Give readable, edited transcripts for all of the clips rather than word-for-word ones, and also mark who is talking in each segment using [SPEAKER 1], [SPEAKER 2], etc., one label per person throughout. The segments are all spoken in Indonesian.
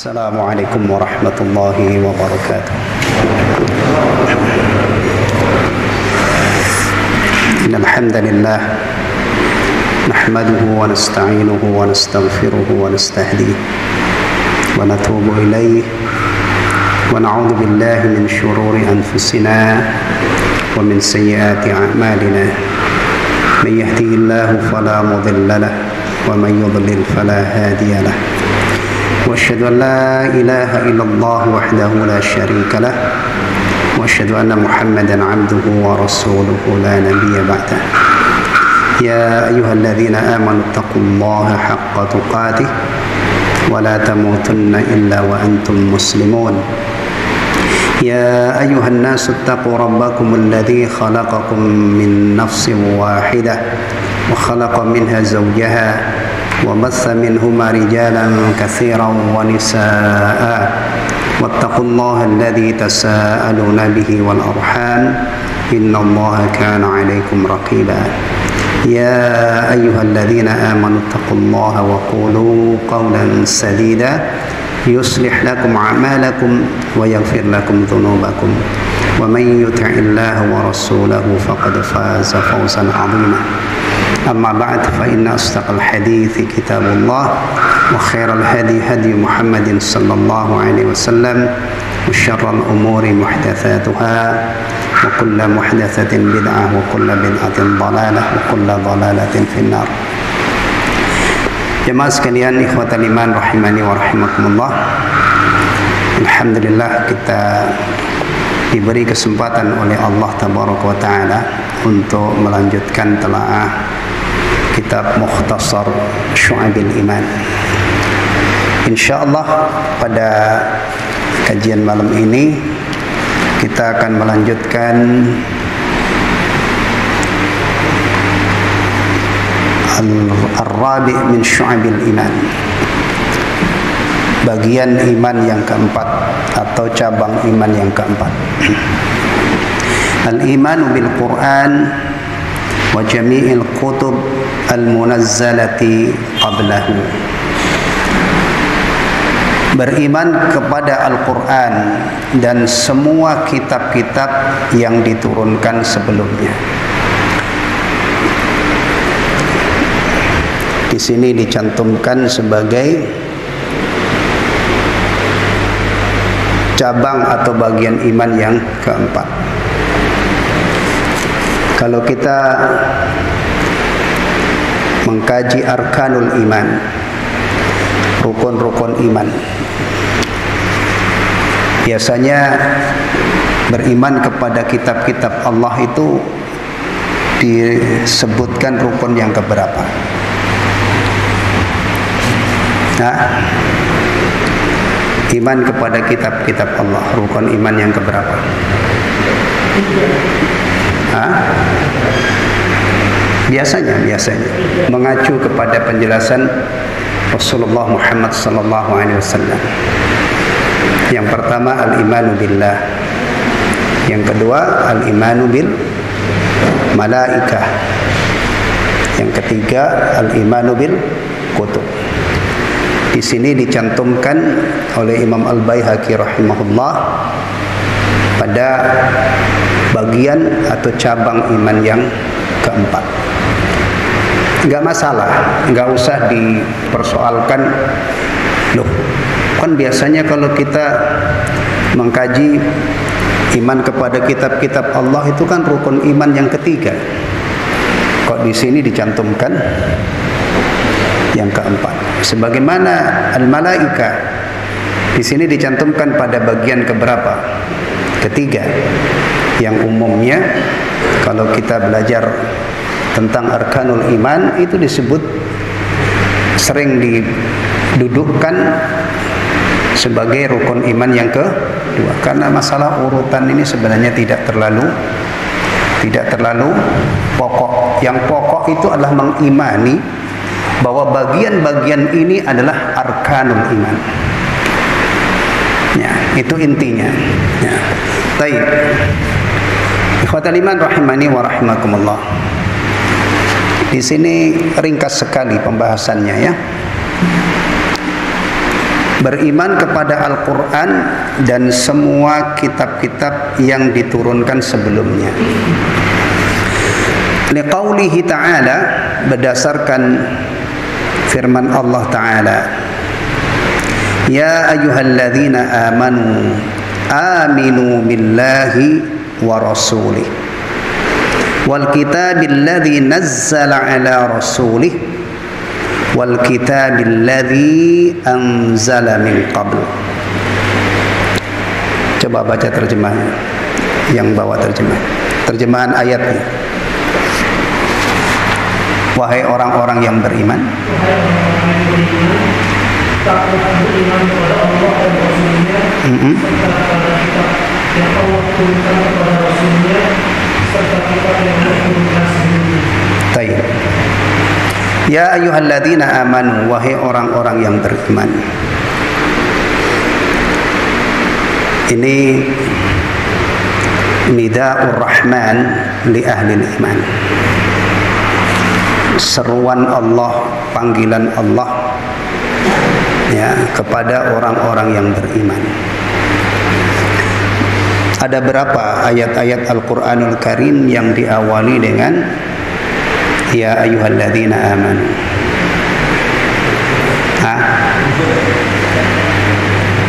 [SPEAKER 1] Assalamualaikum warahmatullahi wabarakatuh. Innal hamdalillah nahmaduhu wa nasta'inuhu wa nastaghfiruhu wa nastahdihi wa natubu ilayhi wa na'udzu billahi min shururi anfusina wa min sayyiati a'malina. Man yahdihillahu fala mudilla lahu wa man yudlil fala hadiya lahu. وأشهد أن لا إله إلا الله وحده لا شريك له وأشهد أن محمدا عبده ورسوله لا نبي بعده. يا أيها الذين آمنوا اتقوا الله حق تقاته ولا تموتن إلا وأنتم مسلمون. يا أيها الناس اتقوا ربكم الذي خلقكم من نفس واحدة وخلق منها زوجها وبث منهما رجالا كثيرا ونساء واتقوا الله الذي تساءلون به والأرحام إن الله كان عليكم رقيبا. يا أيها الذين آمنوا اتقوا الله وقولوا قولا سديدا يصلح لكم أعمالكم ويغفر لكم ذنوبكم ومن يطع الله ورسوله فقد فاز فوزا عظيما. أما بعد فإن أصدق الحديث كتاب الله وخير الهدي هدي محمد صلى الله عليه وسلم وشر الأمور محدثاتها وكل محدثة بدعة وكل بدعة ضلالة وكل ضلالة في النار. Jemaah sekalian, ikhwatal iman rahimani wa rahimakumullah. Alhamdulillah kita diberi kesempatan oleh Allah tabaraka wa taala untuk melanjutkan telaah kitab Mukhtasar Syu'abil Iman. Insyaallah pada kajian malam ini kita akan melanjutkan Ar-Rabi' min Syu'abil Iman, bagian iman yang keempat atau cabang iman yang keempat. Al-imanu bil Qur'an wa jami'il kutub al-munazzalati qablahu. Beriman kepada Al-Quran dan semua kitab-kitab yang diturunkan sebelumnya. Di sini dicantumkan sebagai cabang atau bagian iman yang keempat. Kalau kita mengkaji arkanul iman, rukun-rukun iman, biasanya beriman kepada kitab-kitab Allah itu disebutkan rukun yang keberapa? Nah, iman kepada kitab-kitab Allah, rukun iman yang keberapa? Biasanya mengacu kepada penjelasan Rasulullah Muhammad sallallahu alaihi wasallam. Yang pertama al-imanu billah, yang kedua al-imanu bil malaikah, yang ketiga al-imanu bil kutub. Di sini dicantumkan oleh Imam Al-Baihaqi rahimahullah pada bagian atau cabang iman yang keempat. Enggak masalah, enggak usah dipersoalkan. Loh, kan biasanya kalau kita mengkaji iman kepada kitab-kitab Allah itu kan rukun iman yang ketiga. Kok di sini dicantumkan yang keempat? Sebagaimana al-malaikah di sini dicantumkan pada bagian keberapa? Ketiga. Yang umumnya kalau kita belajar tentang arkanul iman itu disebut, sering didudukkan sebagai rukun iman yang kedua. Karena masalah urutan ini sebenarnya tidak terlalu pokok. Yang pokok itu adalah mengimani bahwa bagian-bagian ini adalah arkanul iman. Ya, itu intinya. Ya. Baik. Ikhwatal iman rahimani wa rahimakumullah. Di sini ringkas sekali pembahasannya ya. beriman kepada Al-Quran dan semua kitab-kitab yang diturunkan sebelumnya. Liqaulihi ta'ala, berdasarkan firman Allah Ta'ala, Ya ayyuhalladzina amanu aminu billahi wa rasulih wal kitabil ladzi nazzala ala rasulih wal kitabil ladzi anzala min qabl. Coba baca terjemahan yang bawa terjemahan ayatnya. Wahai orang-orang yang beriman,
[SPEAKER 2] takut beriman kepada Allah dan Rasulnya, serta kepada kitab yang Allah turunkan kepada Rasulnya, serta kitab yang Allah turunkan sebelumnya.
[SPEAKER 1] Baik. Ya ayyuhalladzina amanu, wahai orang-orang yang beriman. Ini nida'ur rahman li ahli iman. Seruan Allah, panggilan Allah ya kepada orang-orang yang beriman. Ada berapa ayat-ayat Al-Qur'anul Karim yang diawali dengan Ya ayyuhalladzina amanu?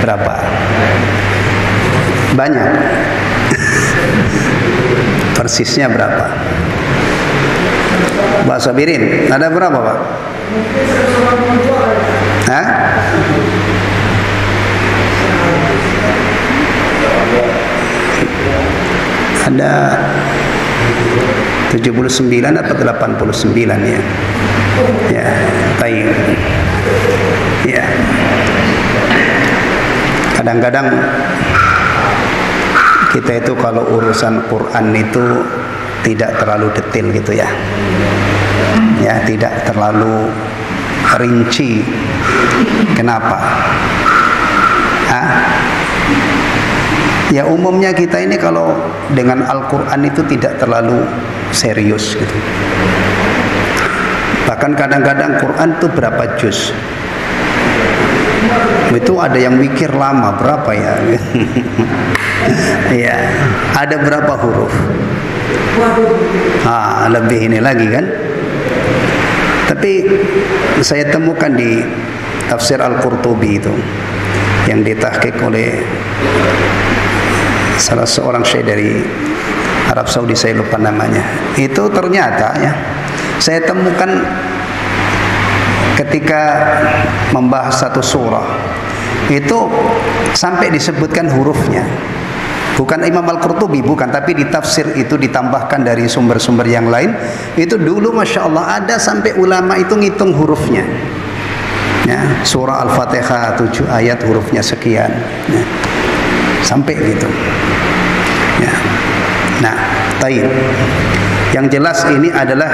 [SPEAKER 1] Berapa? Banyak. Persisnya berapa? Pak Sabirin, ada berapa Pak? Hah? Ada 79 atau 89 ya. Ya, baik. Ya. Kadang-kadang kita itu kalau urusan Quran itu tidak terlalu detail gitu ya. Ya, tidak terlalu rinci. Kenapa? Ya umumnya kita ini kalau dengan Al-Quran itu tidak terlalu serius gitu. Bahkan kadang-kadang Quran itu berapa juz? Itu ada yang mikir lama, berapa ya? Ya, ada berapa huruf? Lebih ini lagi kan? Tapi saya temukan di tafsir Al-Qurtubi itu yang ditahqiq oleh salah seorang syekh dari Arab Saudi, saya lupa namanya. Itu ternyata ya, saya temukan ketika membahas satu surah itu sampai disebutkan hurufnya. Bukan Imam Al-Qurtubi, bukan, tapi di tafsir itu ditambahkan dari sumber-sumber yang lain. Itu dulu Masya Allah ada sampai ulama itu ngitung hurufnya ya, surah Al-Fatihah 7 ayat hurufnya sekian ya. Sampai gitu ya. Nah, baik. Yang jelas ini adalah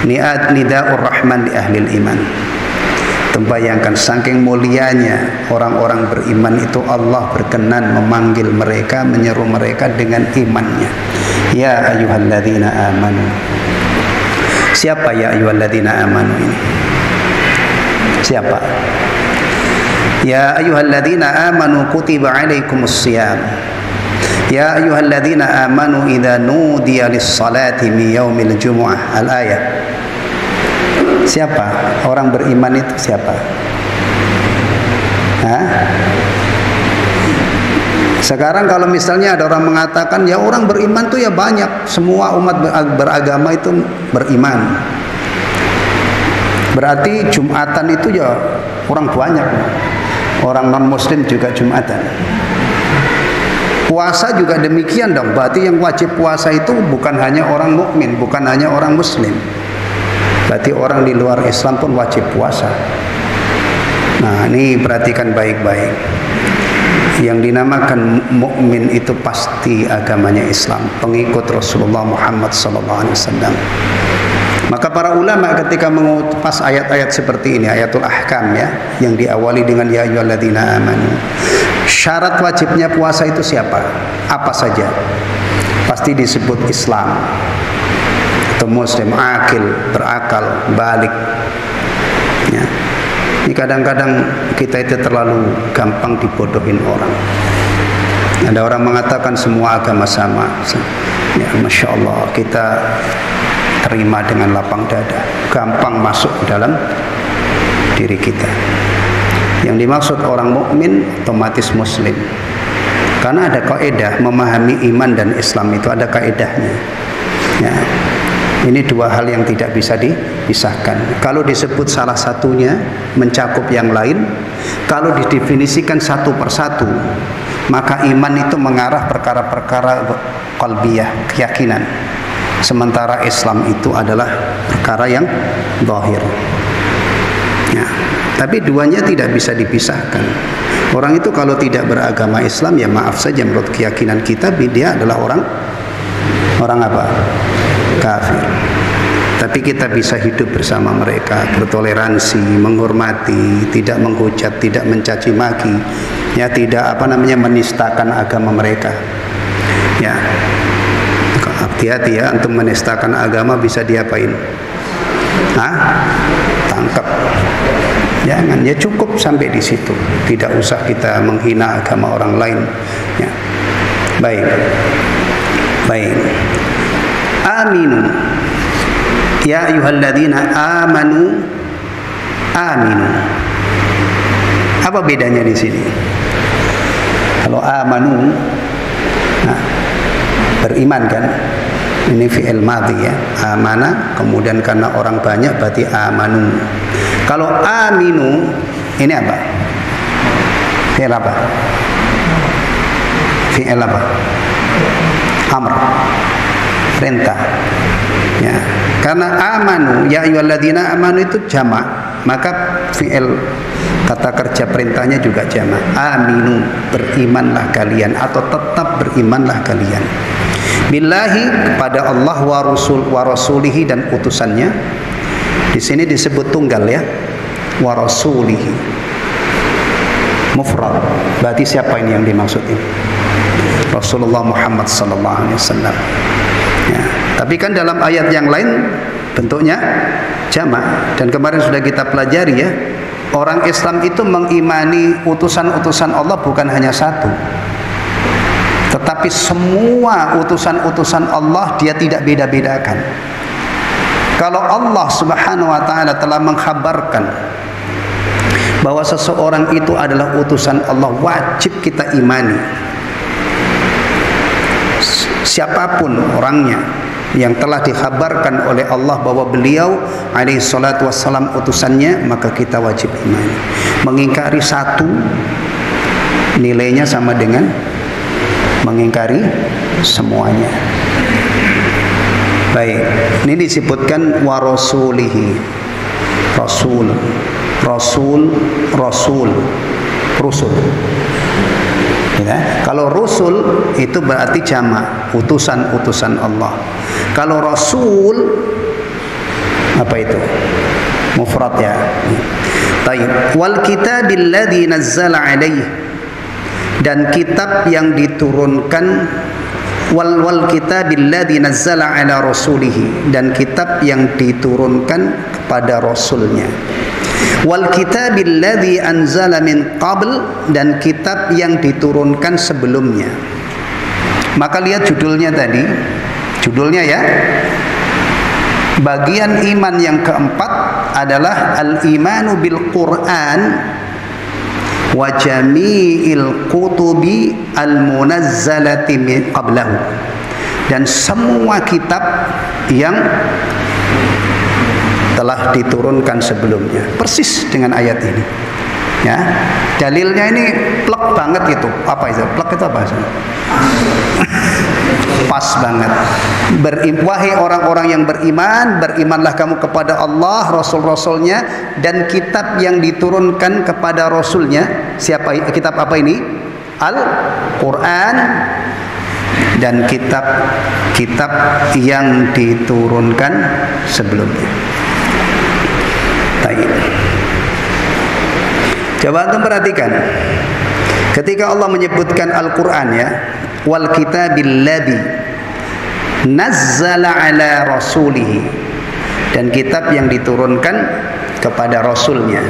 [SPEAKER 1] nida'ur rahman di ahlil iman. Membayangkan saking mulianya orang-orang beriman itu, Allah berkenan memanggil mereka, menyeru mereka dengan imannya. Ya ayyuhalladzina amanu. Siapa ya ayyuhalladzina amanu ini? Siapa? Ya ayyuhalladzina amanu kutiba alaikumus shiyam. Ya ayyuhalladzina amanu idza nudiya lis-salati min yaumil jumu'ah. Al-ayat. Siapa orang beriman itu? Siapa? Sekarang kalau misalnya ada orang mengatakan ya orang beriman itu ya banyak, semua umat beragama itu beriman, berarti Jumatan itu ya orang banyak, orang non muslim juga Jumatan. Puasa juga demikian dong, berarti yang wajib puasa itu bukan hanya orang mukmin, bukan hanya orang muslim, berarti orang di luar Islam pun wajib puasa. Nah, ini perhatikan baik-baik. Yang dinamakan mukmin itu pasti agamanya Islam, pengikut Rasulullah Muhammad SAW. Maka para ulama ketika mengupas ayat-ayat seperti ini, ayatul ahkam ya, yang diawali dengan ya ayyuhalladzina amanu, syarat wajibnya puasa itu siapa? Apa saja? Pasti disebut Islam atau muslim, akil, berakal, balik ya. Ini kadang-kadang kita itu terlalu gampang dibodohin orang. Ada orang mengatakan semua agama sama. Ya, Masya Allah, kita terima dengan lapang dada, gampang masuk dalam diri kita. Yang dimaksud orang mukmin otomatis muslim. Karena ada kaidah memahami iman dan Islam itu ada kaidahnya. Ya. Ini dua hal yang tidak bisa dipisahkan. Kalau disebut salah satunya mencakup yang lain, kalau didefinisikan satu persatu, maka iman itu mengarah perkara-perkara qalbiyah, keyakinan. Sementara Islam itu adalah perkara yang zahir. Ya. Tapi duanya tidak bisa dipisahkan. Orang itu kalau tidak beragama Islam, ya maaf saja menurut keyakinan kita dia adalah orang apa? Kafir. Tapi kita bisa hidup bersama mereka, bertoleransi, menghormati, tidak menghujat, tidak mencaci maki, ya tidak menistakan agama mereka. Ya. Hati-hati ya, untuk menistakan agama bisa diapain? Tangkap. Jangan, ya cukup sampai di situ. Tidak usah kita menghina agama orang lain. Ya. Baik. Aminu. Ya ayyuhalladzina amanu. Apa bedanya di sini? Kalau amanu, beriman kan? Ini fi'il madhi ya. Amana, kemudian karena orang banyak berarti amanu. Kalau aminu, ini apa? Fi'il apa? Fi'il apa? Amr. Perintah. Ya. Karena amanu, ya ayyuhalladzina amanu itu jamak, maka fi'il kata kerja perintahnya juga jamak. Aminu, berimanlah kalian atau tetap berimanlah kalian. Billahi, kepada Allah wa rasulihi dan utusannya. Di sini disebut tunggal ya. Wa rasulihi. Mufrad. Berarti siapa ini yang dimaksud ini? Rasulullah Muhammad sallallahu alaihi wasallam. Ya. Tapi kan dalam ayat yang lain bentuknya jamak, dan kemarin sudah kita pelajari ya, orang Islam itu mengimani utusan-utusan Allah bukan hanya satu, tetapi semua utusan-utusan Allah dia tidak beda-bedakan. Kalau Allah Subhanahu wa taala telah mengkhabarkan bahwa seseorang itu adalah utusan Allah, wajib kita imani. Siapapun orangnya yang telah dikhabarkan oleh Allah bahwa beliau alaihi salatu wassalam utusannya, maka kita wajib imani. Mengingkari satu nilainya sama dengan mengingkari semuanya. Baik, ini disebutkan wa rasulihi. Rasul. Ya, kalau rusul itu berarti jamak, utusan-utusan Allah. Kalau rasul apa itu? Mufrad ya. Taib. Wal kitabil ladzi nazzala alaihi, dan kitab yang diturunkan wal kitabil ladzi nazzala ala rasulihi, dan kitab yang diturunkan kepada rasulnya. Wal kitabil ladzi anzala min qabl, dan kitab yang diturunkan sebelumnya. Maka lihat judulnya tadi, judulnya ya. Bagian iman yang keempat adalah al-imanu bil Qur'an wa jami'il kutubi al-munazzalati min qablahu, dan semua kitab yang telah diturunkan sebelumnya. Persis dengan ayat ini. Ya. Dalilnya ini plek banget gitu. Apa itu? Plek itu apa? Pas banget. Wahai orang-orang yang beriman, berimanlah kamu kepada Allah, Rasul-Rasulnya, dan kitab yang diturunkan kepada Rasulnya. Siapa? Kitab apa ini? Al-Quran, dan kitab-kitab yang diturunkan sebelumnya. Baik. Coba antum perhatikan. Ketika Allah menyebutkan Al-Quran ya, wal kitabil ladzi nazzala ala rasulihi, dan kitab yang diturunkan kepada Rasulnya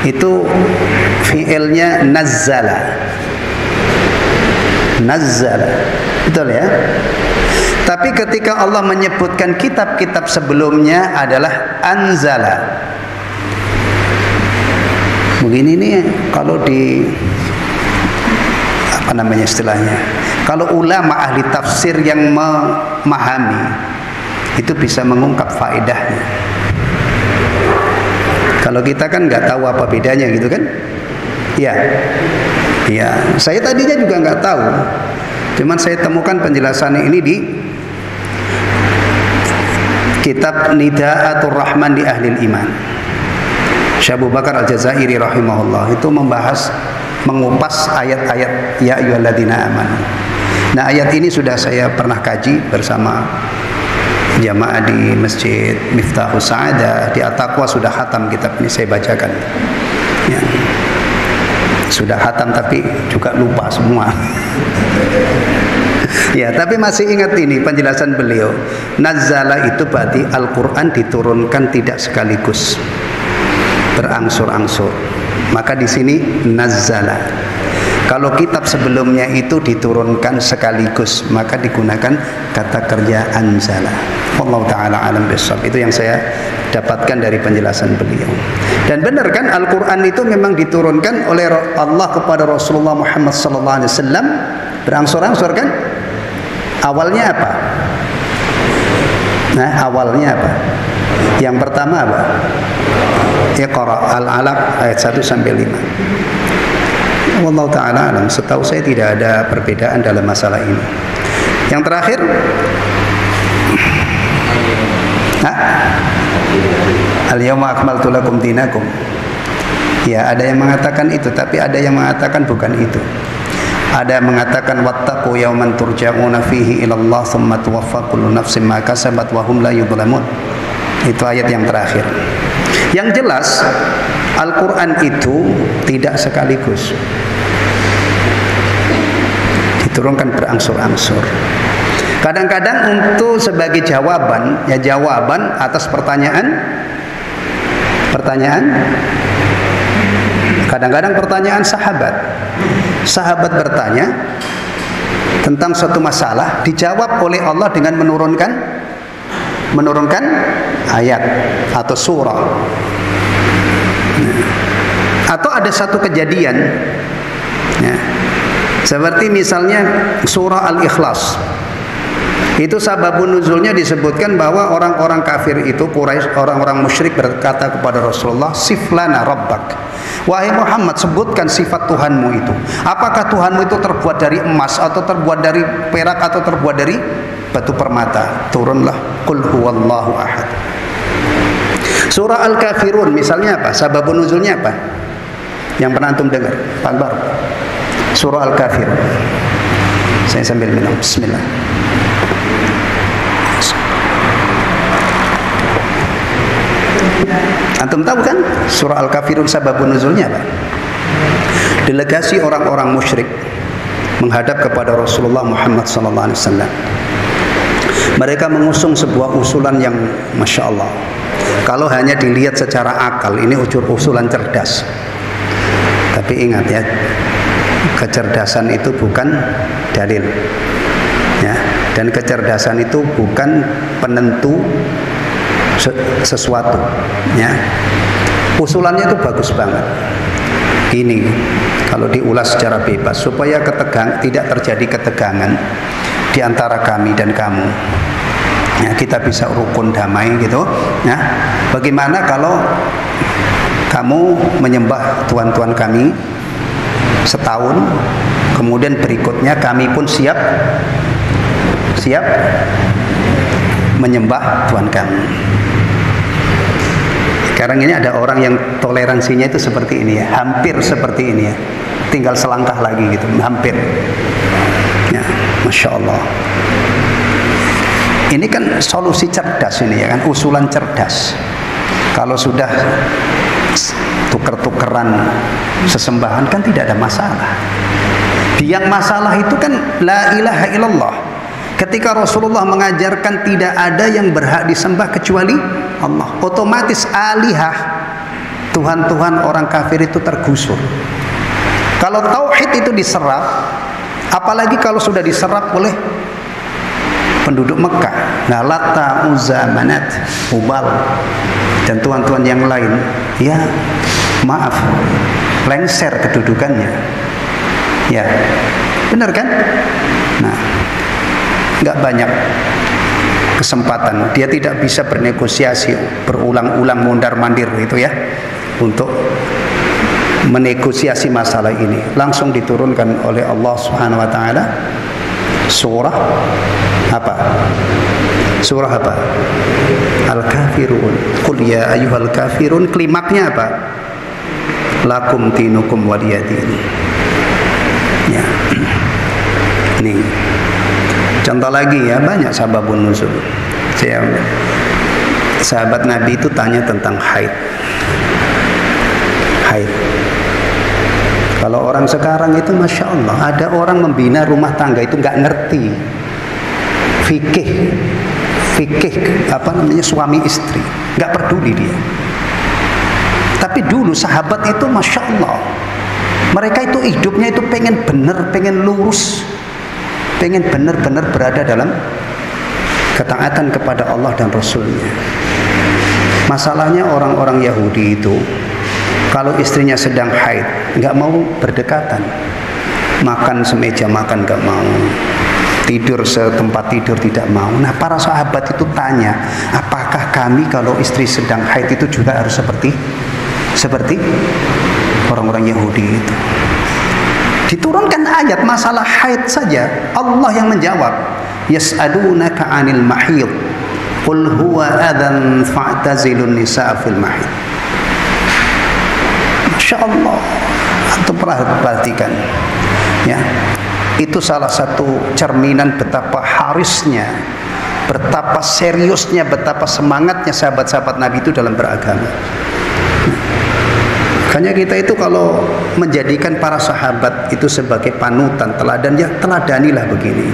[SPEAKER 1] itu fiilnya nazzala. Nazzala, betul ya? Tapi ketika Allah menyebutkan kitab-kitab sebelumnya adalah anzala. Begini nih kalau di apa namanya istilahnya? Kalau ulama ahli tafsir yang memahami itu bisa mengungkap faedahnya. Kalau kita kan nggak tahu apa bedanya gitu kan? Ya, ya. Saya tadinya juga nggak tahu. Cuman saya temukan penjelasan ini di kitab Nidaatul Rahman di Ahlil Iman. Syekh Abu Bakar Al-Jazairi rahimahullah itu membahas, mengupas ayat-ayat ya ayyuhalladzina amanu. Nah, ayat ini sudah saya pernah kaji bersama jamaah di Masjid Miftahus Sa'adah di At-Taqwa, sudah khatam kitab ini saya bacakan. Ya. Sudah khatam tapi juga lupa semua. Ya, tapi masih ingat ini penjelasan beliau. Nazzala itu berarti Al-Qur'an diturunkan tidak sekaligus, berangsur-angsur. Maka di sini nazzala. Kalau kitab sebelumnya itu diturunkan sekaligus, maka digunakan kata kerja anzala. Wallahu taala alam bissawab. Itu yang saya dapatkan dari penjelasan beliau. Dan benar kan Al-Qur'an itu memang diturunkan oleh Allah kepada Rasulullah Muhammad sallallahu alaihi wasallam berangsur-angsur kan? Awalnya apa? Nah, awalnya apa? Yang pertama apa? Iqra Al-Alaq ayat 1 sampai 5. Wallahu ta'ala alam, setahu saya tidak ada perbedaan dalam masalah ini. Yang terakhir, Al-yawma akmaltu lakum dinakum. Ya, ada yang mengatakan itu, tapi ada yang mengatakan bukan itu. Ada yang mengatakan wattaqu yawman turja'una fihi ila Allah tsumma tuwaffa kullu nafsin ma kasabat wa hum la yudhlamun. Itu ayat yang terakhir. Yang jelas Al-Quran itu tidak sekaligus, diturunkan berangsur-angsur. Kadang-kadang untuk sebagai jawaban, ya jawaban atas pertanyaan. Kadang-kadang pertanyaan sahabat. Sahabat bertanya tentang suatu masalah, dijawab oleh Allah dengan menurunkan ayat atau surah. Atau ada satu kejadian, ya, seperti misalnya surah Al-Ikhlas. Itu sababun nuzulnya disebutkan bahwa orang-orang kafir itu, Quraisy, orang-orang musyrik berkata kepada Rasulullah, siflana rabbak. Wahai Muhammad, sebutkan sifat Tuhanmu itu. Apakah Tuhanmu itu terbuat dari emas atau terbuat dari perak atau terbuat dari batu permata? Turunlah qul huwallahu ahad. Surah Al-Kafirun misalnya apa? Sababun nuzulnya apa? Yang pernah antum dengar? Pak Akbar. Surah Al-Kafirun. Saya sambil minum. Bismillah. Antum tahu kan surah Al-Kafirun sababun nuzulnya apa? Delegasi orang-orang musyrik menghadap kepada Rasulullah Muhammad SAW. Mereka mengusung sebuah usulan yang Masya Allah, kalau hanya dilihat secara akal ini usulan cerdas. Tapi ingat ya, kecerdasan itu bukan dalil, ya, dan kecerdasan itu bukan penentu sesuatu, ya. Usulannya itu bagus banget. Ini kalau diulas secara bebas supaya tidak terjadi ketegangan di antara kami dan kamu, ya, kita bisa rukun damai gitu, ya. Bagaimana kalau kamu menyembah tuan-tuan kami setahun, kemudian berikutnya kami pun siap menyembah Tuhan kami. Sekarang ini ada orang yang toleransinya itu seperti ini ya, hampir seperti ini ya, tinggal selangkah lagi gitu, hampir. Ya, Masya Allah. Ini kan solusi cerdas ini ya kan, usulan cerdas. Kalau sudah tuker-tukeran sesembahan kan tidak ada masalah. Yang masalah itu kan la ilaha illallah. Ketika Rasulullah mengajarkan tidak ada yang berhak disembah kecuali Allah, otomatis alihah Tuhan-Tuhan orang kafir itu tergusur. Kalau tauhid itu diserap, apalagi kalau sudah diserap oleh penduduk Mekah, nah Lata, Uzza, Manat, Hubal dan tuhan-tuhan yang lain, ya maaf, lengser kedudukannya. Ya, benar kan? Nah, nggak banyak kesempatan. Dia tidak bisa bernegosiasi berulang-ulang mondar-mandir itu ya, untuk menegosiasi masalah ini. Langsung diturunkan oleh Allah Subhanahu wa taala surah apa? Surah apa? Al-Kafirun. Qul ya ayyuhal kafirun. Klimaknya apa? Lakum dinukum waliyadin. Ya. Nih. Contoh lagi ya, banyak sababun nuzul. Sahabat Nabi itu tanya tentang haid. Haid. Kalau orang sekarang itu Masya Allah, ada orang membina rumah tangga itu nggak ngerti fikih apa namanya suami istri, nggak peduli dia. Tapi dulu sahabat itu Masya Allah, mereka itu hidupnya itu pengen bener, pengen lurus, pengen benar-benar berada dalam ketaatan kepada Allah dan Rasulnya. Masalahnya orang-orang Yahudi itu kalau istrinya sedang haid nggak mau berdekatan, makan semeja makan nggak mau, tidur setempat tidur tidak mau. Nah para sahabat itu tanya, apakah kami kalau istri sedang haid itu juga harus seperti orang-orang Yahudi itu? Diturunkan ayat masalah haid saja, Allah yang menjawab, yas'alunaka 'anil mahid qul huwa adzan fa'tazilun nisaa fil mahid. Masya Allah, antum perhatikan ya, itu salah satu cerminan betapa harisnya, betapa seriusnya, betapa semangatnya sahabat-sahabat Nabi itu dalam beragama. Makanya kita itu kalau menjadikan para sahabat itu sebagai panutan, teladan, ya teladanilah begini.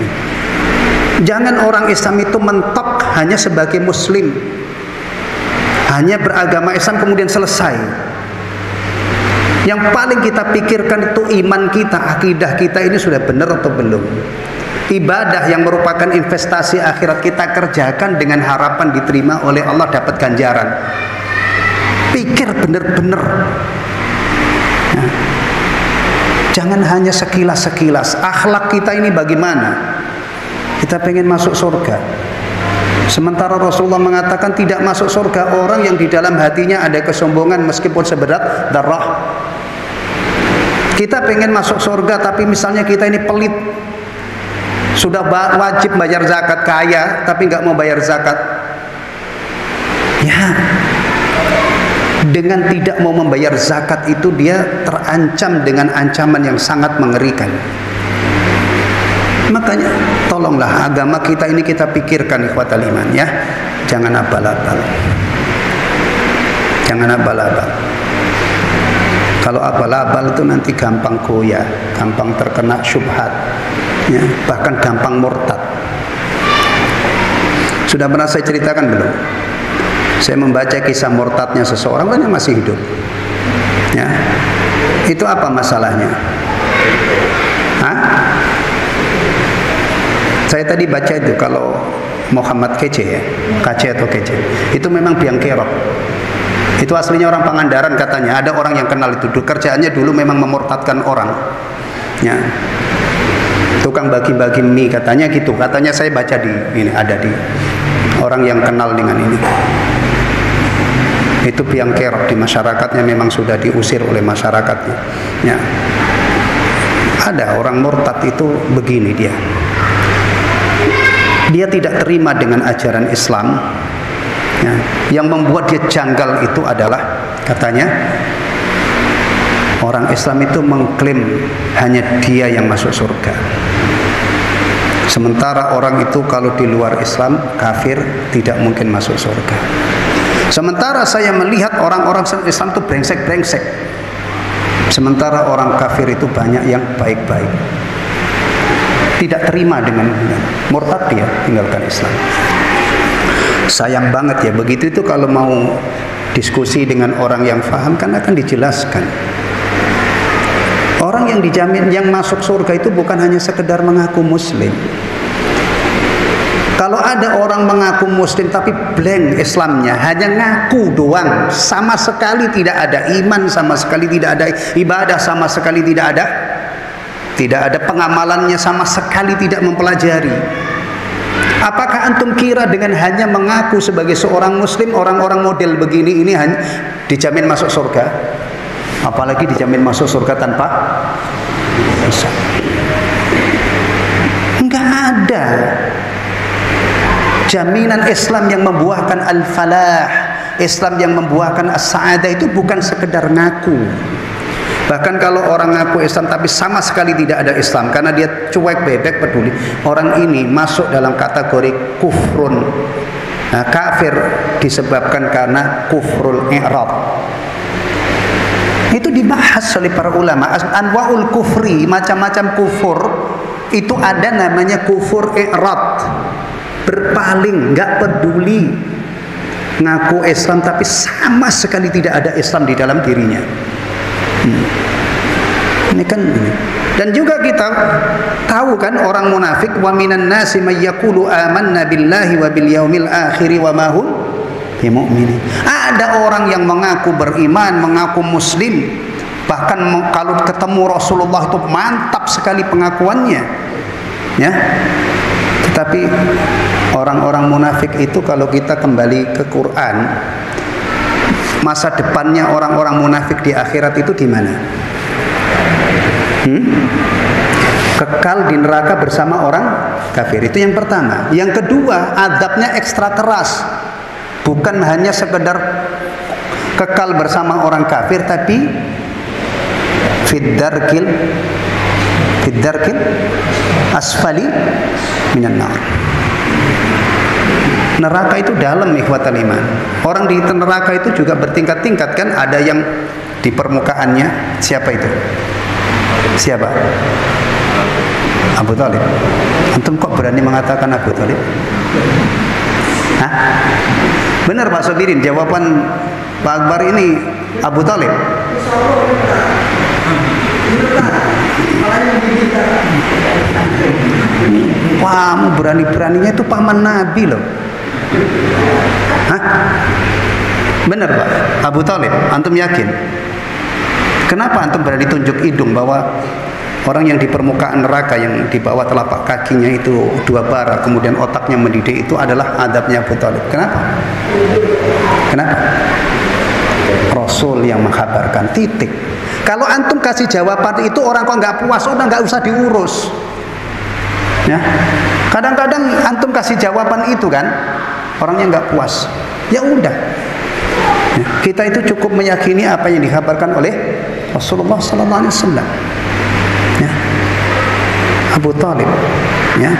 [SPEAKER 1] Jangan orang Islam itu mentok hanya sebagai muslim, hanya beragama Islam kemudian selesai. Yang paling kita pikirkan itu iman kita, akidah kita ini sudah benar atau belum. Ibadah yang merupakan investasi akhirat kita kerjakan dengan harapan diterima oleh Allah, dapat ganjaran. Pikir benar-benar. Nah, jangan hanya sekilas-sekilas. Akhlak kita ini bagaimana? Kita pengen masuk surga, sementara Rasulullah mengatakan tidak masuk surga orang yang di dalam hatinya ada kesombongan meskipun seberat darah. Kita pengen masuk surga tapi misalnya kita ini pelit, sudah wajib bayar zakat, kaya tapi nggak mau bayar zakat, ya dengan tidak mau membayar zakat itu dia terancam dengan ancaman yang sangat mengerikan. Makanya tolonglah agama kita ini kita pikirkan ikhwatal iman ya, jangan abal-abal, jangan abal-abal. Kalau abal-abal itu nanti gampang goyah, gampang terkena syubhat ya, bahkan gampang murtad. Sudah pernah saya ceritakan belum? Saya membaca kisah murtadnya seseorang kan yang masih hidup ya. Itu apa masalahnya? Hah? Saya tadi baca itu kalau Muhammad Kece ya, Kece atau Kece, itu memang biang kerok. Itu aslinya orang Pangandaran katanya. Ada orang yang kenal itu, kerjaannya dulu memang memurtadkan orang ya. Tukang bagi-bagi mie katanya gitu. Katanya saya baca di ini, ada di orang yang kenal dengan ini. Itu biang kerok di masyarakatnya, memang sudah diusir oleh masyarakatnya ya. Ada orang murtad itu begini dia. Dia tidak terima dengan ajaran Islam ya. Yang membuat dia janggal itu adalah katanya orang Islam itu mengklaim hanya dia yang masuk surga, sementara orang itu kalau di luar Islam kafir, tidak mungkin masuk surga. Sementara saya melihat orang-orang Islam itu brengsek-brengsek, sementara orang kafir itu banyak yang baik-baik. Tidak terima dengan murtad, dia tinggalkan Islam. Sayang banget ya, begitu itu kalau mau diskusi dengan orang yang paham kan akan dijelaskan. Orang yang dijamin yang masuk surga itu bukan hanya sekedar mengaku muslim. Kalau ada orang mengaku muslim tapi blank Islamnya, hanya ngaku doang, sama sekali tidak ada iman, sama sekali tidak ada ibadah, sama sekali tidak ada pengamalannya, sama sekali tidak mempelajari. Apakah antum kira dengan hanya mengaku sebagai seorang muslim, orang-orang model begini ini hanya dijamin masuk surga? Apalagi dijamin masuk surga tanpa hisab? Enggak ada. Jaminan Islam yang membuahkan al-falah, Islam yang membuahkan as-sa'adah itu bukan sekedar ngaku. Bahkan kalau orang ngaku Islam tapi sama sekali tidak ada Islam, karena dia cuek bebek peduli, orang ini masuk dalam kategori kufrun. Nah, kafir disebabkan karena kufrul i'rad. Itu dibahas oleh para ulama. Anwa'ul kufri, macam-macam kufur, itu ada namanya kufur i'rad, berpaling, nggak peduli, ngaku Islam tapi sama sekali tidak ada Islam di dalam dirinya. Ini kan, dan juga kita tahu kan orang munafik, wa minan nasi may yaqulu amanna billahi wa bil yaumil akhir wa ma hum bimu'minin. Ada orang yang mengaku beriman, mengaku muslim, bahkan kalau ketemu Rasulullah itu mantap sekali pengakuannya, ya. Tetapi orang-orang munafik itu kalau kita kembali ke Quran, masa depannya orang-orang munafik di akhirat itu di mana? Kekal di neraka bersama orang kafir. Itu yang pertama. Yang kedua, azabnya ekstra keras. Bukan hanya sekedar kekal bersama orang kafir, tapi fiddarkil asfali minan nar. Neraka itu dalam, ikhwatal iman. Orang di neraka itu juga bertingkat-tingkat kan. Ada yang di permukaannya. Siapa itu? Siapa? Abu Thalib. Antum kok berani mengatakan Abu Thalib? Hah? Benar Pak Sobirin, jawaban Pak Akbar ini Abu Thalib. Wah, berani-beraninya itu paman Nabi loh. Hah? Benar Pak, Abu Thalib. Antum yakin? Kenapa antum berani tunjuk hidung bahwa orang yang di permukaan neraka yang di bawah telapak kakinya itu 2 bara, kemudian otaknya mendidih, itu adalah adabnya Abu Thalib? Kenapa? Kenapa? Rasul yang mengkabarkan, titik. Kalau antum kasih jawaban itu, orang kok nggak puas, udah nggak usah diurus. Ya, kadang-kadang antum kasih jawaban itu kan, orangnya nggak puas. Ya udah, ya, kita itu cukup meyakini apa yang dikabarkan oleh Rasulullah Sallallahu Alaihi Wasallam. Ya, Abu Thalib, ya,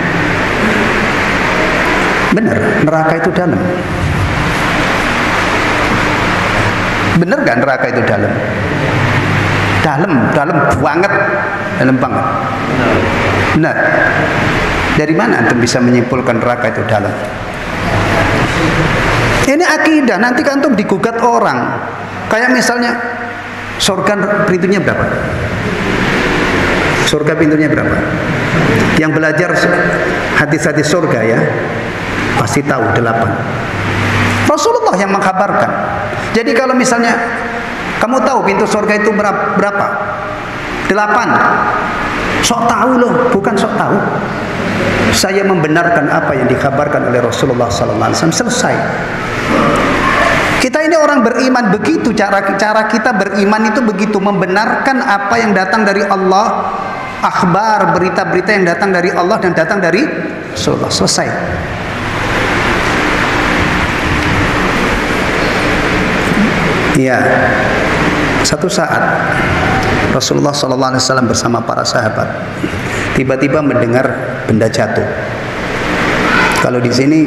[SPEAKER 1] benar, neraka itu dalam. Benar nggak neraka itu dalam? Dalam banget, dalam banget. Benar. Dari mana antum bisa menyimpulkan neraka itu dalam? Ini akidah. Nanti kan antum digugat orang. Kayak misalnya surga pintunya berapa? Surga pintunya berapa? Yang belajar hadis-hadis surga ya pasti tahu 8. Rasulullah yang mengkabarkan. Jadi kalau misalnya kamu tahu pintu surga itu berapa? 8. Sok tahu loh, bukan sok tahu. Saya membenarkan apa yang dikabarkan oleh Rasulullah Sallallahu Alaihi Wasallam. Selesai. Kita ini orang beriman begitu, cara kita beriman itu begitu, membenarkan apa yang datang dari Allah, akhbar, berita-berita yang datang dari Allah dan datang dari Rasulullah. Selesai. Iya. Satu saat Rasulullah SAW bersama para sahabat tiba-tiba mendengar benda jatuh. Kalau di sini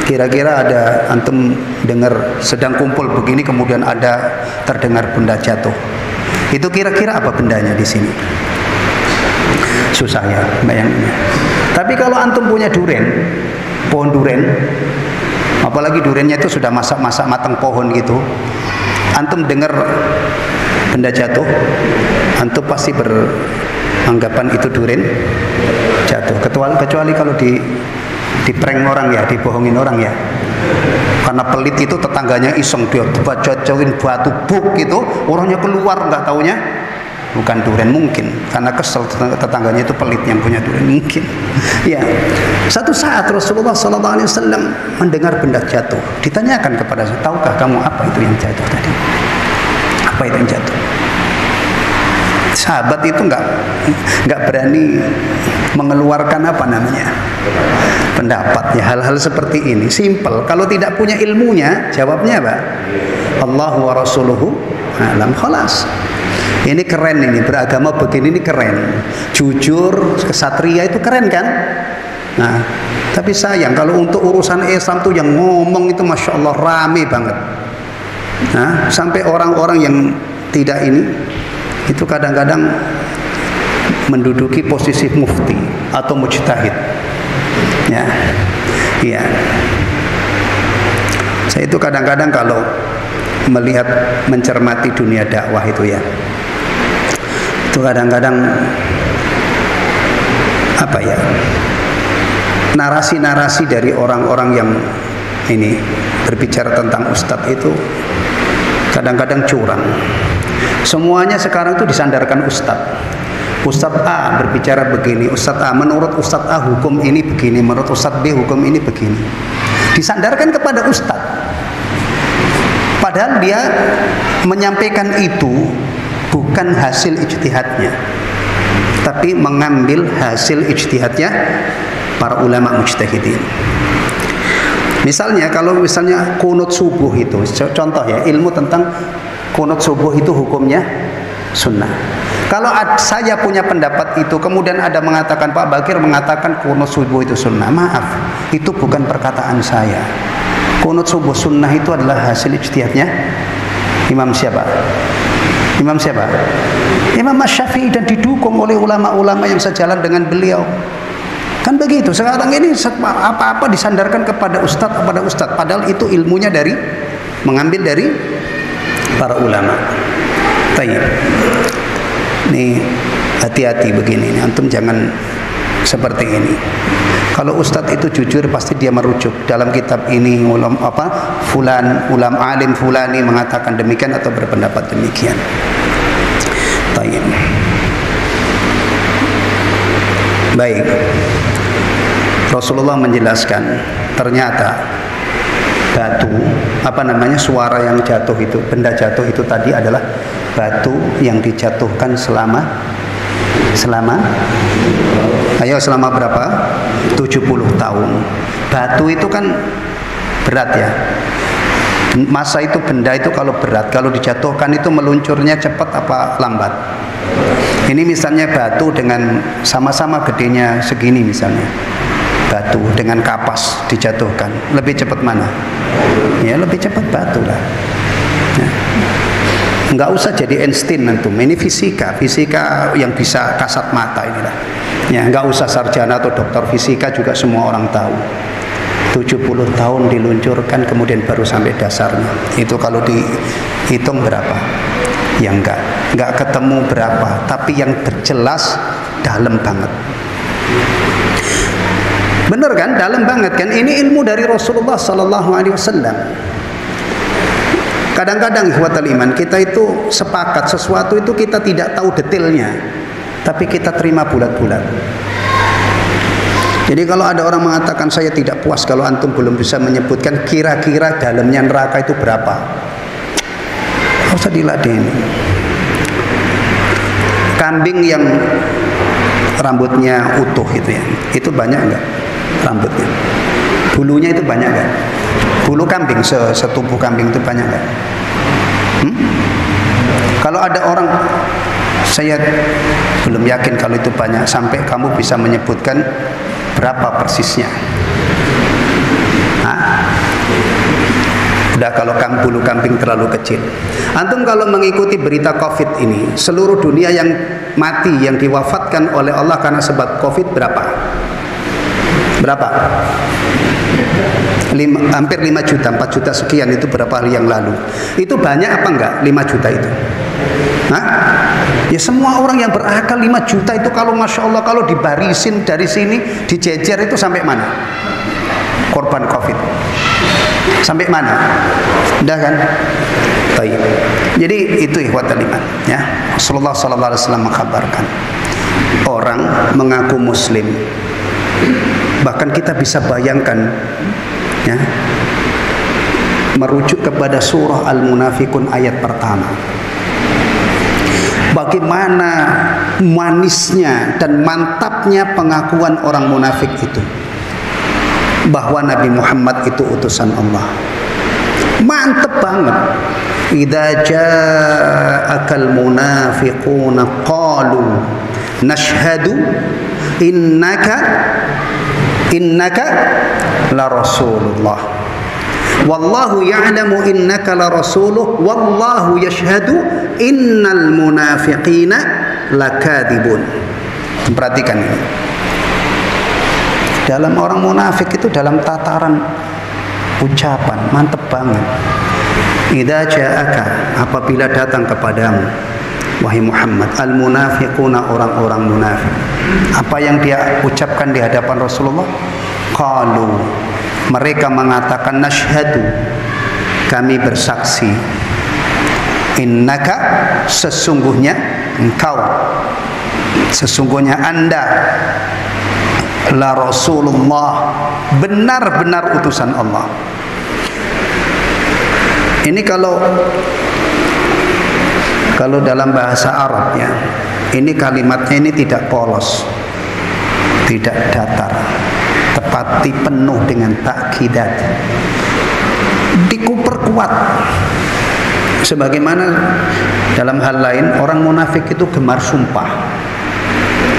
[SPEAKER 1] kira-kira ada antum dengar sedang kumpul begini kemudian ada terdengar benda jatuh. Itu kira-kira apa bendanya di sini? Susah ya bayanginnya. Tapi kalau antum punya duren, pohon duren, apalagi durennya itu sudah masak-masak matang pohon gitu, Antum dengar benda jatuh, antum pasti beranggapan itu durian jatuh. Kecuali kalau di prank orang ya, dibohongin orang ya. Karena pelit itu tetangganya iseng, dia cocokin batu buk gitu, orangnya keluar nggak taunya bukan durian, mungkin karena kesel tetangganya itu pelit yang punya durian, mungkin. Ya, satu saat Rasulullah SAW mendengar benda jatuh, ditanyakan kepada saya, tahukah kamu apa itu yang jatuh tadi? Apa itu yang jatuh? Sahabat itu nggak berani mengeluarkan apa namanya pendapatnya. Hal-hal seperti ini simple. Kalau tidak punya ilmunya, jawabnya apa? Allahu wa rasuluhu alam, khalas. Ini keren, ini beragama begini ini keren, jujur, kesatria itu keren kan? Nah, tapi sayang kalau untuk urusan Islam tuh yang ngomong itu masya Allah rame banget. Nah, sampai orang-orang yang tidak ini itu kadang-kadang menduduki posisi mufti atau mujtahid. Ya, iya. Saya itu kadang-kadang kalau melihat mencermati dunia dakwah itu ya, itu kadang-kadang apa ya, narasi-narasi dari orang-orang yang ini berbicara tentang ustadz itu kadang-kadang curang. Semuanya sekarang itu disandarkan ustadz. Ustadz A berbicara begini, Ustadz A menurut Ustadz A hukum ini begini, menurut Ustadz B hukum ini begini. Disandarkan kepada ustadz. Padahal dia menyampaikan itu bukan hasil ijtihadnya, tapi mengambil hasil ijtihadnya para ulama mujtahidin. Misalnya kalau misalnya kunut subuh itu, contoh ya, ilmu tentang kunut subuh itu hukumnya sunnah. Kalau saya punya pendapat itu, kemudian ada mengatakan, Pak Bakir mengatakan kunut subuh itu sunnah, maaf, itu bukan perkataan saya. Kunut subuh sunnah itu adalah hasil ijtihadnya Imam siapa? Imam siapa? Imam Syafi'i, dan didukung oleh ulama-ulama yang sejalan dengan beliau. Kan begitu. Sekarang ini apa-apa disandarkan kepada ustadz, padahal itu ilmunya dari mengambil dari para ulama. Tayyib. Nih hati-hati begini, antum jangan seperti ini. Kalau ustadz itu jujur pasti dia merujuk dalam kitab ini, fulan alim fulani mengatakan demikian atau berpendapat demikian. Tayyib. Baik. Rasulullah menjelaskan ternyata batu, suara yang jatuh itu, benda jatuh itu tadi adalah batu yang dijatuhkan selama berapa? 70 tahun. Batu itu kan berat ya. Masa itu benda itu kalau berat, kalau dijatuhkan itu meluncurnya cepat apa lambat? Ini misalnya batu dengan sama-sama gedenya segini misalnya. Batu dengan kapas dijatuhkan, lebih cepat mana? Ya lebih cepat batu lah. Ya. Enggak usah jadi Einstein antum. Ini fisika yang bisa kasat mata inilah. Ya, enggak usah sarjana atau dokter fisika juga semua orang tahu. 70 tahun diluncurkan kemudian baru sampai dasarnya. Itu kalau dihitung berapa? Ya enggak ketemu berapa, tapi yang berjelas dalam banget. Benar kan? Dalam banget kan? Ini ilmu dari Rasulullah sallallahu alaihi wasallam. Kadang-kadang ikhwatal iman, kita itu sepakat sesuatu itu kita tidak tahu detailnya, tapi kita terima bulat-bulat. Jadi kalau ada orang mengatakan saya tidak puas kalau antum belum bisa menyebutkan kira-kira dalamnya neraka itu berapa, nggak usah diladeni. Kambing yang rambutnya utuh itu ya, itu banyak enggak rambutnya? Bulunya itu banyak enggak? Bulu kambing, setubuh kambing itu banyak enggak? Kalau ada orang, saya belum yakin kalau itu banyak, sampai kamu bisa menyebutkan berapa persisnya. Udah kalau bulu kambing terlalu kecil. Antum kalau mengikuti berita COVID ini, seluruh dunia yang mati, yang diwafatkan oleh Allah karena sebab COVID berapa? Berapa? Hampir 5 juta, 4 juta sekian itu berapa hari yang lalu. Itu banyak apa enggak 5 juta itu? Hah? Ya semua orang yang berakal 5 juta itu kalau Masya Allah, kalau dibarisin dari sini, dijejer itu sampai mana? Korban COVID. Sampai mana? Udah kan? Baik. Jadi itu ikhwatal iman, ya. Rasulullah sallallahu alaihi wasallam mengkabarkan orang mengaku muslim. Bahkan kita bisa bayangkan, ya, merujuk kepada surah Al-Munafikun ayat pertama. Bagaimana manisnya dan mantapnya pengakuan orang munafik itu, bahwa Nabi Muhammad itu utusan Allah. Mantep banget. Idza ja'akal munafiquna qalu nashhadu innaka la rasulullah wallahu ya'lamu innaka la rasuluh wallahu yashhadu innal munafiqina lakadzibun. Perhatikan ini. Dalam orang munafik itu dalam tataran ucapan mantep banget. Idza ja'aka, apabila datang kepadamu wahai Muhammad, al munafiquna, orang-orang munafik, apa yang dia ucapkan di hadapan Rasulullah? Qalu, mereka mengatakan nashhadu, kami bersaksi, innaka, sesungguhnya engkau, sesungguhnya Anda, la Rasulullah, benar-benar utusan Allah. Ini kalau dalam bahasa Arab, ya, ini kalimatnya ini tidak polos, tidak datar, tepati penuh dengan takidat, diperkuat. Sebagaimana dalam hal lain orang munafik itu gemar sumpah.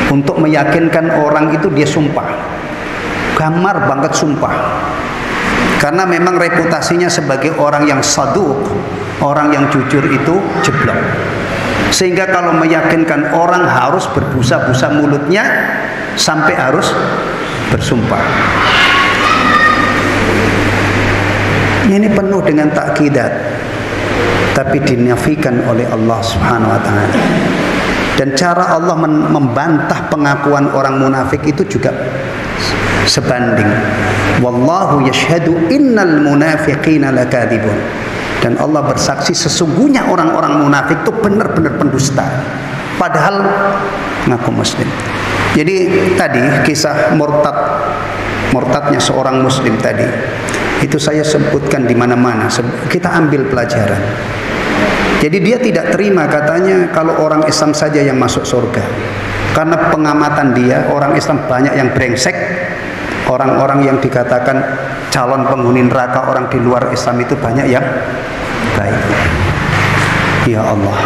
[SPEAKER 1] Untuk meyakinkan orang itu dia sumpah, gemar banget sumpah. Karena memang reputasinya sebagai orang yang saduk, orang yang jujur itu jeblok. Sehingga kalau meyakinkan orang harus berbusa-busa mulutnya sampai harus bersumpah. Ini penuh dengan takidat, tapi dinafikan oleh Allah Subhanahu wa taala. Dan cara Allah membantah pengakuan orang munafik itu juga sebanding. Wallahu yashhadu innal munafiqina lakadzibun. Dan Allah bersaksi sesungguhnya orang-orang munafik itu benar-benar pendusta, padahal ngaku muslim. Jadi tadi kisah murtadnya seorang muslim tadi itu saya sebutkan di mana-mana. Kita ambil pelajaran. Jadi dia tidak terima katanya kalau orang Islam saja yang masuk surga. Karena pengamatan dia, orang Islam banyak yang brengsek. Orang-orang yang dikatakan calon penghuni neraka, orang di luar Islam itu banyak yang baik. Ya Allah.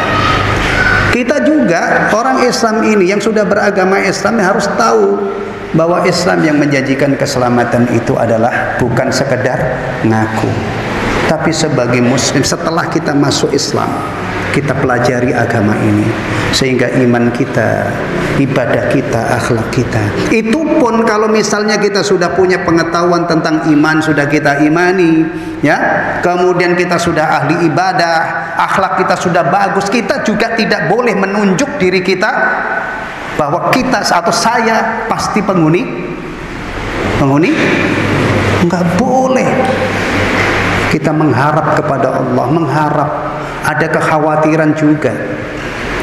[SPEAKER 1] Kita juga orang Islam ini yang sudah beragama Islam harus tahu bahwa Islam yang menjanjikan keselamatan itu adalah bukan sekedar ngaku. Tapi sebagai muslim setelah kita masuk Islam, kita pelajari agama ini sehingga iman kita, ibadah kita, akhlak kita. Itu pun kalau misalnya kita sudah punya pengetahuan tentang iman, sudah kita imani, ya, kemudian kita sudah ahli ibadah, akhlak kita sudah bagus, kita juga tidak boleh menunjuk diri kita bahwa kita atau saya pasti penghuni, enggak boleh. Kita mengharap kepada Allah, mengharap, ada kekhawatiran juga.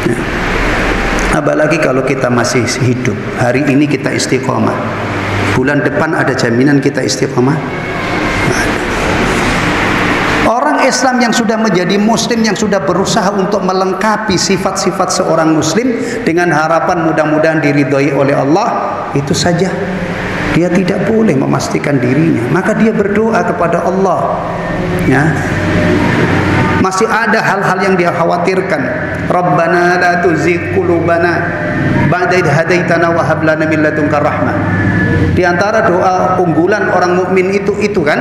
[SPEAKER 1] Nah, apalagi kalau kita masih hidup, hari ini kita istiqomah, bulan depan ada jaminan kita istiqomah? Orang Islam yang sudah menjadi muslim, yang sudah berusaha untuk melengkapi sifat-sifat seorang muslim dengan harapan mudah-mudahan diridhoi oleh Allah, itu saja dia tidak boleh memastikan dirinya. Maka dia berdoa kepada Allah, ya. Masih ada hal-hal yang dia khawatirkan. Rabbana la tuzigh qulubana ba'da idh hadaitana wa hab lana min ladunka rahmah. Di antara doa unggulan orang mukmin itu kan,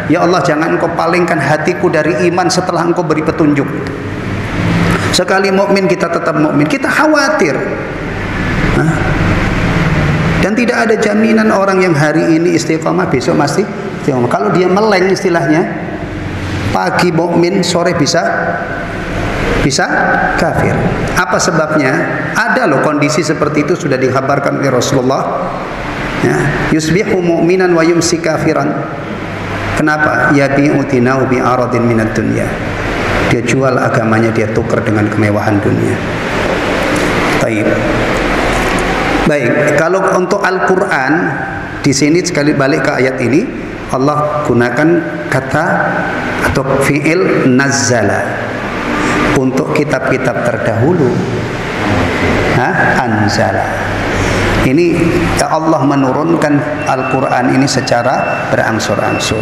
[SPEAKER 1] ya Allah, jangan Engkau palingkan hatiku dari iman setelah Engkau beri petunjuk. Sekali mukmin kita tetap mukmin, kita khawatir. Dan tidak ada jaminan orang yang hari ini istiqomah besok masih istiqomah. Kalau dia meleng istilahnya, pagi mukmin, sore bisa kafir. Apa sebabnya? Ada loh kondisi seperti itu sudah dikabarkan oleh Rasulullah. Ya, yusbihu mu'minan wa yumsi kafiran. Kenapa? Yabi'u dinahu bi'aradin minad dunya. Dia jual agamanya, dia tukar dengan kemewahan dunia. Baik, kalau untuk Al-Quran di sini sekali balik ke ayat ini, Allah gunakan kata atau fi'il nazzala untuk kitab-kitab terdahulu. Anzala. Ini Allah menurunkan Al-Quran ini secara berangsur-angsur.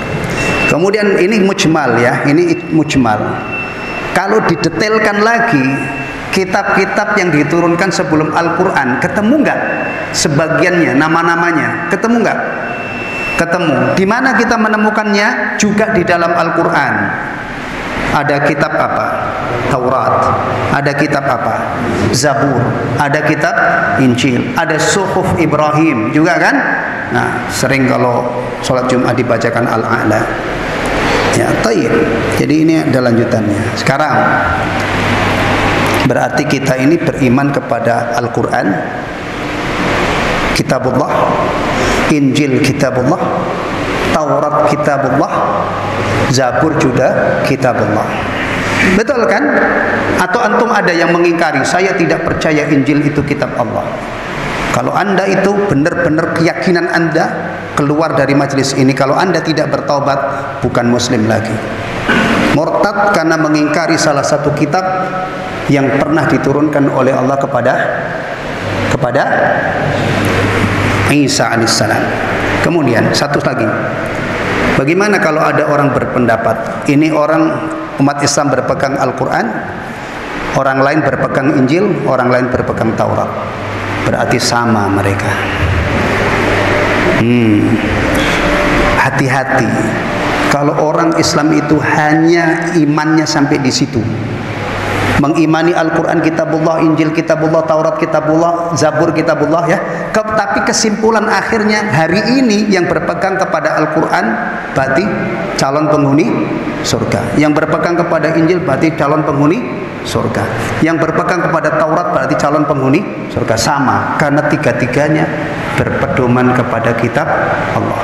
[SPEAKER 1] Kemudian ini mujmal ya, ini mujmal. Kalau didetailkan lagi, kitab-kitab yang diturunkan sebelum Al-Quran, ketemu nggak sebagiannya, nama-namanya? Ketemu nggak? Ketemu. Di mana kita menemukannya? Juga di dalam Al-Quran. Ada kitab apa? Taurat. Ada kitab apa? Zabur. Ada kitab Injil. Ada Suhuf Ibrahim juga kan? Nah, sering kalau sholat Jumat dibacakan Al-A'la. Ya, tayyib. Jadi ini ada lanjutannya. Sekarang berarti kita ini beriman kepada Al-Quran, Kitabullah, Injil Kitabullah, Taurat Kitabullah, Zabur juga Kitabullah. Betul kan? Atau antum ada yang mengingkari, saya tidak percaya Injil itu kitab Allah. Kalau anda itu benar-benar keyakinan anda keluar dari majelis ini, kalau anda tidak bertaubat, bukan muslim lagi. Murtad karena mengingkari salah satu kitab yang pernah diturunkan oleh Allah kepada Isa alaihissalam. Kemudian satu lagi, bagaimana kalau ada orang berpendapat ini orang umat Islam berpegang Al-Quran, orang lain berpegang Injil, orang lain berpegang Taurat, berarti sama mereka. Hati-hati kalau orang Islam itu hanya imannya sampai di situ, mengimani Al-Quran Kitabullah, Injil Kitabullah, Taurat Kitabullah, Zabur Kitabullah ya. Tapi kesimpulan akhirnya hari ini yang berpegang kepada Al-Quran berarti calon penghuni surga. Yang berpegang kepada Injil berarti calon penghuni surga. Yang berpegang kepada Taurat berarti calon penghuni surga. Sama, karena tiga-tiganya berpedoman kepada kitab Allah.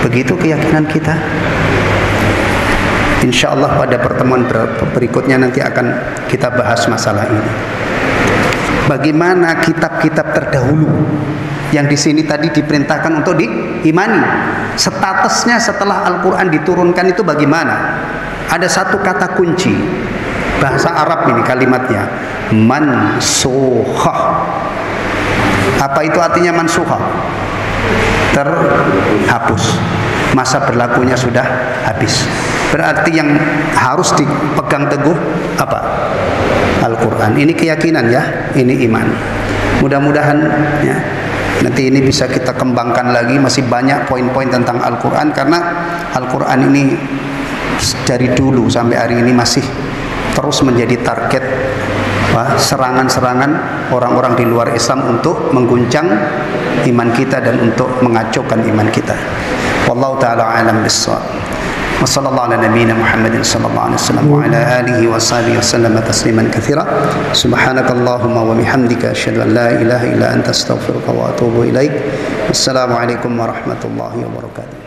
[SPEAKER 1] Begitu keyakinan kita. Insya Allah pada pertemuan berikutnya nanti akan kita bahas masalah ini. Bagaimana kitab-kitab terdahulu yang di sini tadi diperintahkan untuk diimani, statusnya setelah Al-Quran diturunkan itu bagaimana? Ada satu kata kunci bahasa Arab ini kalimatnya, mansukhah. Apa itu artinya mansukhah? Terhapus, masa berlakunya sudah habis. Berarti yang harus dipegang teguh apa? Al-Quran. Ini keyakinan ya, ini iman. Mudah-mudahan ya, nanti ini bisa kita kembangkan lagi. Masih banyak poin-poin tentang Al-Quran, karena Al-Quran ini dari dulu sampai hari ini masih terus menjadi target serangan-serangan orang-orang di luar Islam untuk mengguncang iman kita dan untuk mengacaukan iman kita. Wallahu ta'ala a'lam bis-shawab. وصلى الله على نبينا محمد صلى الله عليه وسلم وعلى آله وصحبه وسلم تسليما كثيرا. سبحانك اللهم وبحمدك أشهد أن لا إله إلا أنت أستغفرك وأتوب إليك. السلام عليكم ورحمة الله وبركاته.